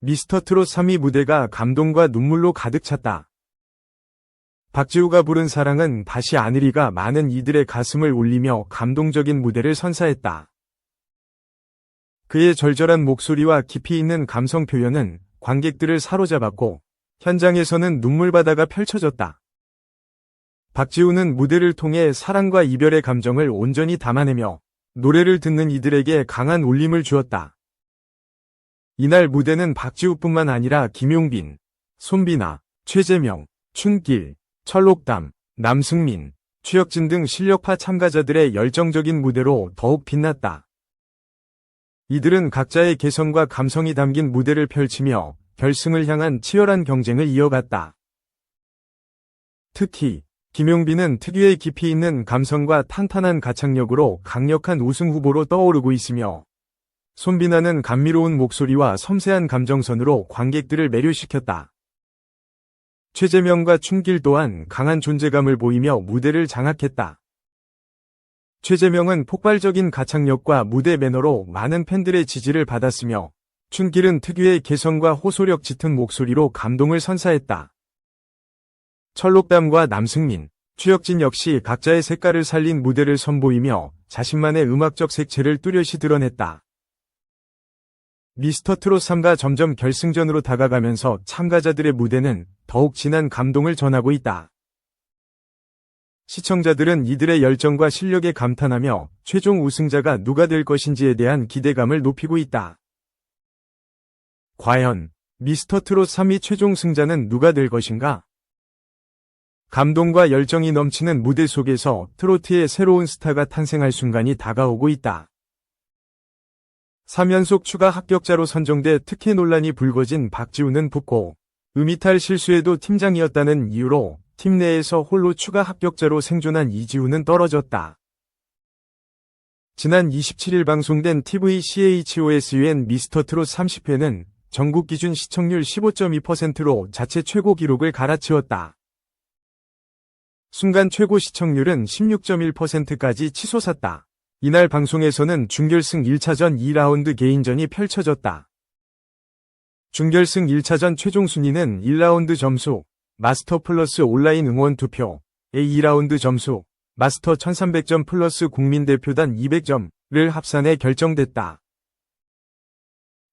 미스터트롯 3위 무대가 감동과 눈물로 가득 찼다. 박지우가 부른 사랑은 다시 안으리가 많은 이들의 가슴을 울리며 감동적인 무대를 선사했다. 그의 절절한 목소리와 깊이 있는 감성 표현은 관객들을 사로잡았고 현장에서는 눈물바다가 펼쳐졌다. 박지우는 무대를 통해 사랑과 이별의 감정을 온전히 담아내며 노래를 듣는 이들에게 강한 울림을 주었다. 이날 무대는 박지우뿐만 아니라 김용빈, 손비나, 최재명, 춘길, 철록담, 남승민, 최혁진 등 실력파 참가자들의 열정적인 무대로 더욱 빛났다. 이들은 각자의 개성과 감성이 담긴 무대를 펼치며 결승을 향한 치열한 경쟁을 이어갔다. 특히 김용빈은 특유의 깊이 있는 감성과 탄탄한 가창력으로 강력한 우승 후보로 떠오르고 있으며 손비나는 감미로운 목소리와 섬세한 감정선으로 관객들을 매료시켰다. 최재명과 춘길 또한 강한 존재감을 보이며 무대를 장악했다. 최재명은 폭발적인 가창력과 무대 매너로 많은 팬들의 지지를 받았으며 춘길은 특유의 개성과 호소력 짙은 목소리로 감동을 선사했다. 철록담과 남승민, 최혁진 역시 각자의 색깔을 살린 무대를 선보이며 자신만의 음악적 색채를 뚜렷이 드러냈다. 미스터트롯 3가 점점 결승전으로 다가가면서 참가자들의 무대는 더욱 진한 감동을 전하고 있다. 시청자들은 이들의 열정과 실력에 감탄하며 최종 우승자가 누가 될 것인지에 대한 기대감을 높이고 있다. 과연 미스터트롯 3위 최종 승자는 누가 될 것인가? 감동과 열정이 넘치는 무대 속에서 트로트의 새로운 스타가 탄생할 순간이 다가오고 있다. 3연속 추가 합격자로 선정돼 특혜 논란이 불거진 박지우는 붙고 음이탈 실수에도 팀장이었다는 이유로 팀 내에서 홀로 추가 합격자로 생존한 이지우는 떨어졌다. 지난 27일 방송된 TVCHOSUN 미스터트롯 30회는 전국 기준 시청률 15.2%로 자체 최고 기록을 갈아치웠다. 순간 최고 시청률은 16.1%까지 치솟았다. 이날 방송에서는 준결승 1차전 2라운드 개인전이 펼쳐졌다. 준결승 1차전 최종 순위는 1라운드 점수, 마스터 플러스 온라인 응원 투표, A2라운드 점수, 마스터 1300점 플러스 국민대표단 200점을 합산해 결정됐다.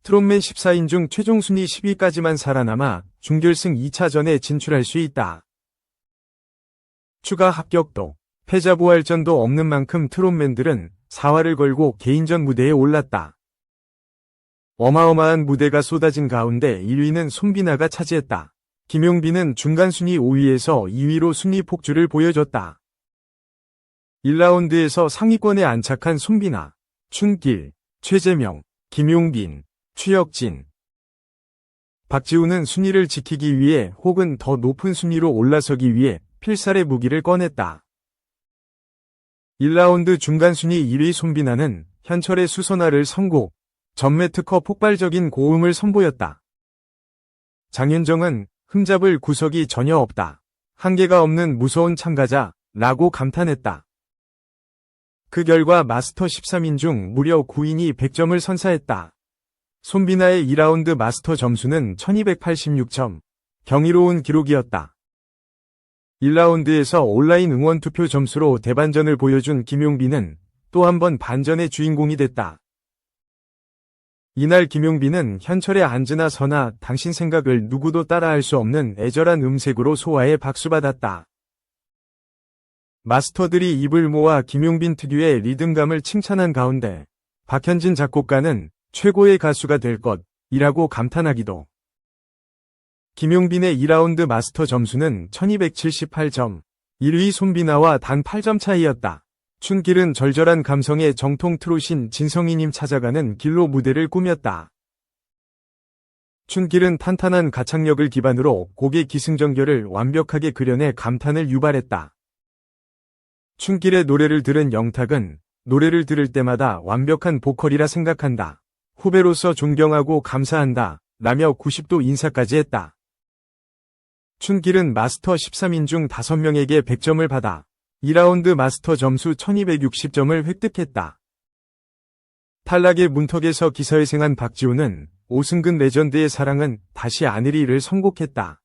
트롯맨 14인 중 최종 순위 10위까지만 살아남아 준결승 2차전에 진출할 수 있다. 추가 합격도, 패자 부활전도 없는 만큼 트롯맨들은 사활을 걸고 개인전 무대에 올랐다. 어마어마한 무대가 쏟아진 가운데 1위는 손비나가 차지했다. 김용빈은 중간 순위 5위에서 2위로 순위 폭주를 보여줬다. 1라운드에서 상위권에 안착한 손비나, 춘길, 최재명, 김용빈, 최혁진, 박지우는 순위를 지키기 위해 혹은 더 높은 순위로 올라서기 위해 필살의 무기를 꺼냈다. 1라운드 중간 순위 1위 손비나는 현철의 수선화를 선곡, 전매 특허 폭발적인 고음을 선보였다. 장윤정은 흠잡을 구석이 전혀 없다. 한계가 없는 무서운 참가자 라고 감탄했다. 그 결과 마스터 13인 중 무려 9인이 100점을 선사했다. 손비나의 2라운드 마스터 점수는 1286점, 경이로운 기록이었다. 1라운드에서 온라인 응원 투표 점수로 대반전을 보여준 김용빈은 또 한 번 반전의 주인공이 됐다. 이날 김용빈은 현철의 안즈나 서나 당신 생각을 누구도 따라할 수 없는 애절한 음색으로 소화해 박수받았다. 마스터들이 입을 모아 김용빈 특유의 리듬감을 칭찬한 가운데 박현진 작곡가는 최고의 가수가 될 것이라고 감탄하기도. 김용빈의 2라운드 마스터 점수는 1278점, 1위 손비나와 단 8점 차이였다. 춘길은 절절한 감성의 정통 트롯인 진성이님 찾아가는 길로 무대를 꾸몄다. 춘길은 탄탄한 가창력을 기반으로 곡의 기승전결을 완벽하게 그려내 감탄을 유발했다. 춘길의 노래를 들은 영탁은 노래를 들을 때마다 완벽한 보컬이라 생각한다. 후배로서 존경하고 감사한다. 라며 90도 인사까지 했다. 춘길은 마스터 13인 중 5명에게 100점을 받아 2라운드 마스터 점수 1260점을 획득했다. 탈락의 문턱에서 기사회생한 박지우는 오승근 레전드의 사랑은 다시 아내리를 선곡했다.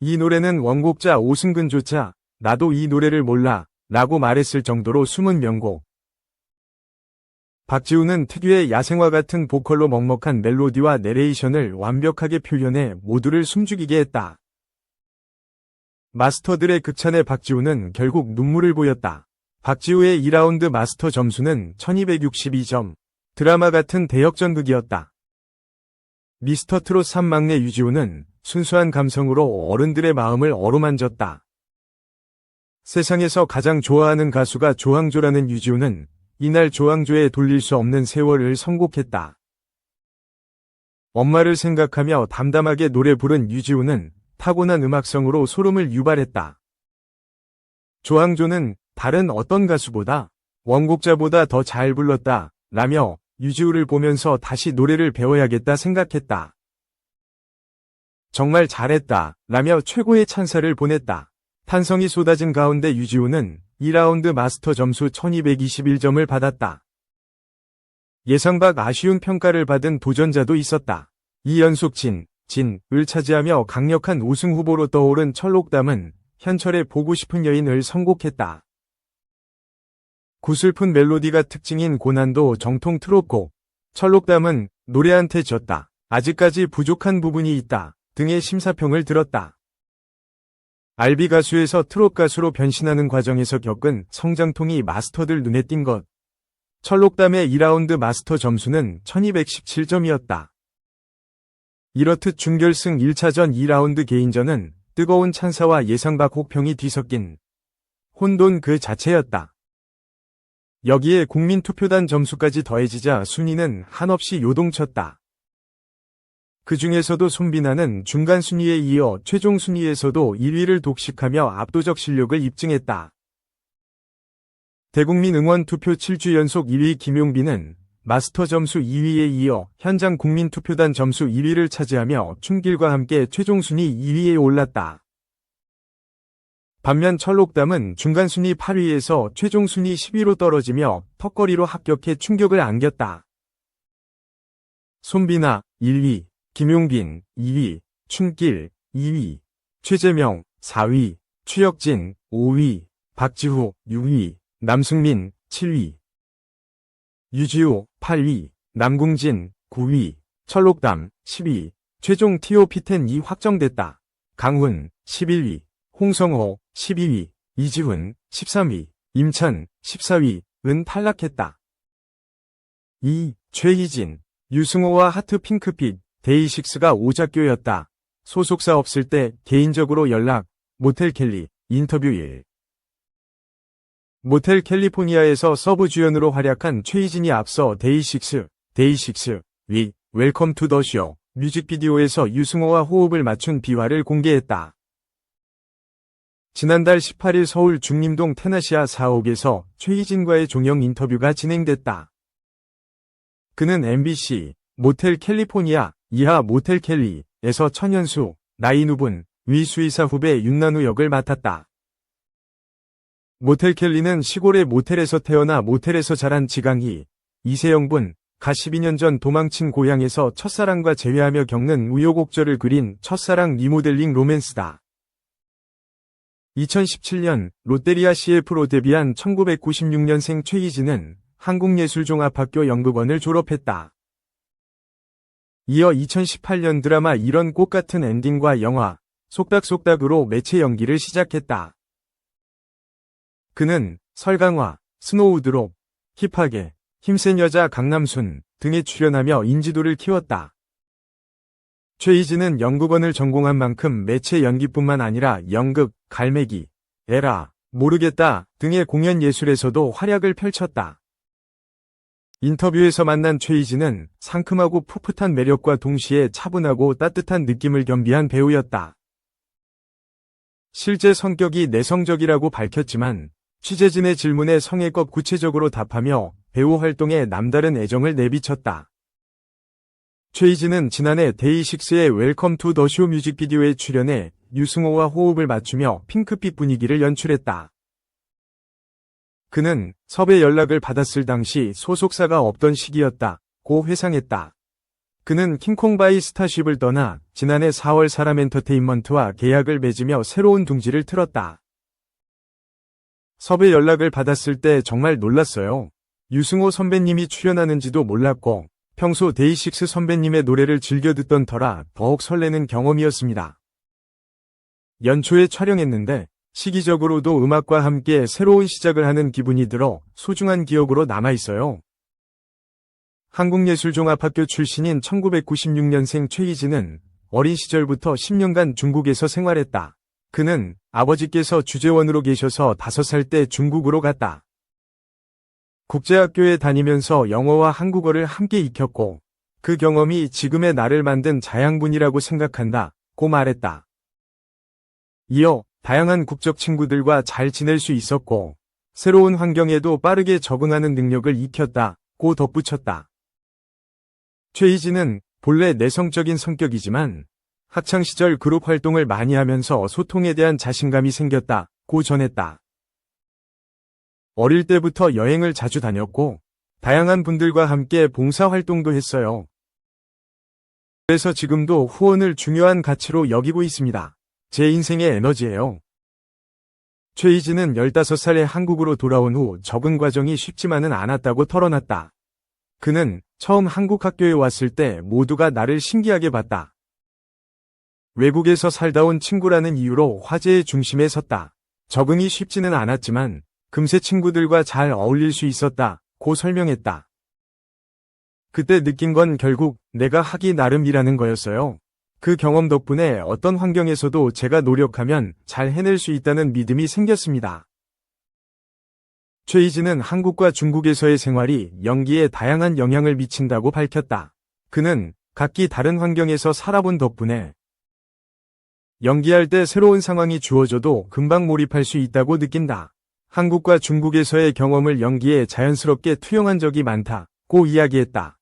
이 노래는 원곡자 오승근조차 나도 이 노래를 몰라 라고 말했을 정도로 숨은 명곡. 박지훈은 특유의 야생화 같은 보컬로 먹먹한 멜로디와 내레이션을 완벽하게 표현해 모두를 숨죽이게 했다. 마스터들의 극찬에 박지훈은 결국 눈물을 보였다. 박지훈의 2라운드 마스터 점수는 1262점. 드라마 같은 대역전극이었다. 미스터트롯 3막내 유지호는 순수한 감성으로 어른들의 마음을 어루만졌다. 세상에서 가장 좋아하는 가수가 조항조라는 유지호는 이날 조항조에 돌릴 수 없는 세월을 선곡했다. 엄마를 생각하며 담담하게 노래 부른 유지호는 타고난 음악성으로 소름을 유발했다. 조항조는 다른 어떤 가수보다 원곡자보다 더 잘 불렀다 라며 유지호를 보면서 다시 노래를 배워야겠다 생각했다. 정말 잘했다 라며 최고의 찬사를 보냈다. 탄성이 쏟아진 가운데 유지호는 2라운드 마스터 점수 1221점을 받았다. 예상 밖 아쉬운 평가를 받은 도전자도 있었다. 2연속 진을 차지하며 강력한 우승 후보로 떠오른 철록담은 현철의 보고 싶은 여인을 선곡했다. 구슬픈 멜로디가 특징인 고난도 정통 트롯곡. 철록담은 노래한테 졌다. 아직까지 부족한 부분이 있다. 등의 심사평을 들었다. 알비 가수에서 트롯 가수로 변신하는 과정에서 겪은 성장통이 마스터들 눈에 띈 것. 철록담의 2라운드 마스터 점수는 1217점이었다. 이렇듯 준결승 1차전 2라운드 개인전은 뜨거운 찬사와 예상 밖 혹평이 뒤섞인 혼돈 그 자체였다. 여기에 국민투표단 점수까지 더해지자 순위는 한없이 요동쳤다. 그 중에서도 손비나는 중간 순위에 이어 최종 순위에서도 1위를 독식하며 압도적 실력을 입증했다. 대국민 응원 투표 7주 연속 1위 김용빈은 마스터 점수 2위에 이어 현장 국민투표단 점수 1위를 차지하며 춘길과 함께 최종 순위 2위에 올랐다. 반면 철록담은 중간 순위 8위에서 최종 순위 10위로 떨어지며 턱걸이로 합격해 충격을 안겼다. 손비나 1위, 김용빈 2위, 춘길 2위, 최재명 4위, 추혁진 5위, 박지후 6위, 남승민 7위, 유지호 8위, 남궁진 9위, 철록담 10위, 최종 TOP10이 확정됐다. 강훈 11위, 홍성호 12위, 이지훈 13위, 임찬 14위은 탈락했다. 2. 최희진, 유승호와 하트 핑크빛, 데이식스가 오작교였다. 소속사 없을 때 개인적으로 연락, 모텔 캘리, 인터뷰 1. 모텔 캘리포니아에서 서브 주연으로 활약한 최희진이 앞서 데이식스, 위, 웰컴 투 더 쇼, 뮤직비디오에서 유승호와 호흡을 맞춘 비화를 공개했다. 지난달 18일 서울 중림동 테나시아 사옥에서 최희진과의 종영 인터뷰가 진행됐다. 그는 MBC, 모텔 캘리포니아, 이하 모텔 캘리에서 천연수, 나인우분, 위 수의사 후배 윤난우 역을 맡았다. 모텔 캘리는 시골의 모텔에서 태어나 모텔에서 자란 지강희, 이세영분, 가 12년 전 도망친 고향에서 첫사랑과 재회하며 겪는 우여곡절을 그린 첫사랑 리모델링 로맨스다. 2017년 롯데리아 CF로 데뷔한 1996년생 최희진은 한국예술종합학교 연극원을 졸업했다. 이어 2018년 드라마 이런 꽃같은 엔딩과 영화 속닥속닥으로 매체 연기를 시작했다. 그는 설강화, 스노우드롭, 힙하게, 힘센 여자 강남순 등에 출연하며 인지도를 키웠다. 최희진은 연극원을 전공한 만큼 매체 연기뿐만 아니라 연극, 갈매기, 에라, 모르겠다 등의 공연 예술에서도 활약을 펼쳤다. 인터뷰에서 만난 최희진은 상큼하고 풋풋한 매력과 동시에 차분하고 따뜻한 느낌을 겸비한 배우였다. 실제 성격이 내성적이라고 밝혔지만 취재진의 질문에 성의껏 구체적으로 답하며 배우 활동에 남다른 애정을 내비쳤다. 최희진은 지난해 데이식스의 웰컴 투 더 쇼 뮤직비디오에 출연해 유승호와 호흡을 맞추며 핑크빛 분위기를 연출했다. 그는 섭외 연락을 받았을 당시 소속사가 없던 시기였다고 회상했다. 그는 킹콩바이 스타쉽을 떠나 지난해 4월 사람엔터테인먼트와 계약을 맺으며 새로운 둥지를 틀었다. 섭외 연락을 받았을 때 정말 놀랐어요. 유승호 선배님이 출연하는지도 몰랐고 평소 데이식스 선배님의 노래를 즐겨 듣던 터라 더욱 설레는 경험이었습니다. 연초에 촬영했는데 시기적으로도 음악과 함께 새로운 시작을 하는 기분이 들어 소중한 기억으로 남아있어요. 한국예술종합학교 출신인 1996년생 최희진은 어린 시절부터 10년간 중국에서 생활했다. 그는 아버지께서 주재원으로 계셔서 5살 때 중국으로 갔다. 국제학교에 다니면서 영어와 한국어를 함께 익혔고 그 경험이 지금의 나를 만든 자양분이라고 생각한다고 말했다. 이어 다양한 국적 친구들과 잘 지낼 수 있었고 새로운 환경에도 빠르게 적응하는 능력을 익혔다고 덧붙였다. 최희진은 본래 내성적인 성격이지만 학창시절 그룹 활동을 많이 하면서 소통에 대한 자신감이 생겼다고 전했다. 어릴 때부터 여행을 자주 다녔고 다양한 분들과 함께 봉사활동도 했어요. 그래서 지금도 후원을 중요한 가치로 여기고 있습니다. 제 인생의 에너지예요. 최희진은 15살에 한국으로 돌아온 후 적응 과정이 쉽지만은 않았다고 털어놨다. 그는 처음 한국 학교에 왔을 때 모두가 나를 신기하게 봤다. 외국에서 살다 온 친구라는 이유로 화제의 중심에 섰다. 적응이 쉽지는 않았지만 금세 친구들과 잘 어울릴 수 있었다고 설명했다. 그때 느낀 건 결국 내가 하기 나름이라는 거였어요. 그 경험 덕분에 어떤 환경에서도 제가 노력하면 잘 해낼 수 있다는 믿음이 생겼습니다. 최희진은 한국과 중국에서의 생활이 연기에 다양한 영향을 미친다고 밝혔다. 그는 각기 다른 환경에서 살아본 덕분에 연기할 때 새로운 상황이 주어져도 금방 몰입할 수 있다고 느낀다. 한국과 중국에서의 경험을 연기에 자연스럽게 투영한 적이 많다고 이야기했다.